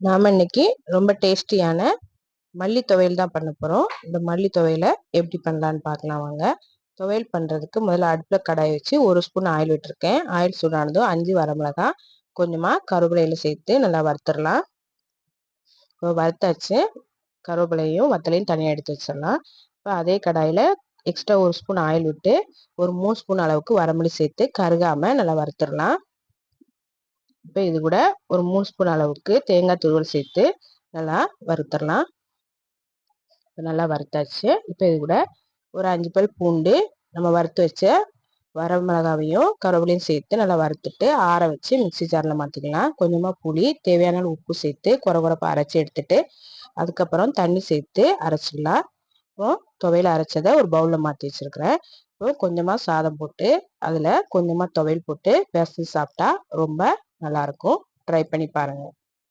நாம இன்னைக்கு ரொம்ப டேஸ்டியான மல்லி துவையல் தான் பண்ண போறோம். இந்த மல்லி துவையலை எப்படி பண்ணலான்னு பார்க்கலாம் வாங்க. துவையல் பண்றதுக்கு முதல்ல அடுப்புல கடாய் வச்சு 1 ஸ்பூன் ஆயில் விட்டுருக்கேன். ஆயில் சூடானதும் 5 வரமிளகாய் கொஞ்சமா கருவேப்பிலையில சேர்த்து நல்லா வறுத்துடலாம். இப்போ வறுத்தாச்சு. கருவேப்பிலையும் வத்தலையும் தனியாக எடுத்து வச்சிடலாம். இப்போ அதே கடாயில் எக்ஸ்ட்ரா 1 ஸ்பூன் ஆயில் விட்டு ஒரு 3 ஸ்பூன் அளவுக்கு வரமல்லி சேர்த்து கருகாம நல்லா வறுத்துடலாம். இப்போ இது கூட ஒரு 3 ஸ்பூன் அளவுக்கு தேங்காய் துருவல் சேர்த்து நல்லா வறுத்துடலாம். இப்போ நல்லா வறுத்தாச்சு. இப்போ இது கூட ஒரு 5 பல் பூண்டு, நம்ம வறுத்து வச்ச வரமிளகாவையும் கருவேப்பிலையும் சேர்த்து நல்லா வறுத்துட்டு ஆற வச்சு மிக்ஸி ஜாரில் மாற்றிக்கலாம். கொஞ்சமாக புளி, தேவையான அளவு உப்பு சேர்த்து கொரகொரப்பாக அரைச்சி எடுத்துட்டு அதுக்கப்புறம் தண்ணி சேர்த்து அரைச்சிடலாம். இப்போ துவையல் அரைச்சதை ஒரு பவுலில் மாற்றி வச்சுருக்கிறேன். இப்போ கொஞ்சமாக சாதம் போட்டு அதில் கொஞ்சமாக துவையல் போட்டு பிசைஞ்சு சாப்பிட்டா ரொம்ப நல்லாயிருக்கும். ட்ரை பண்ணி பாருங்கள்.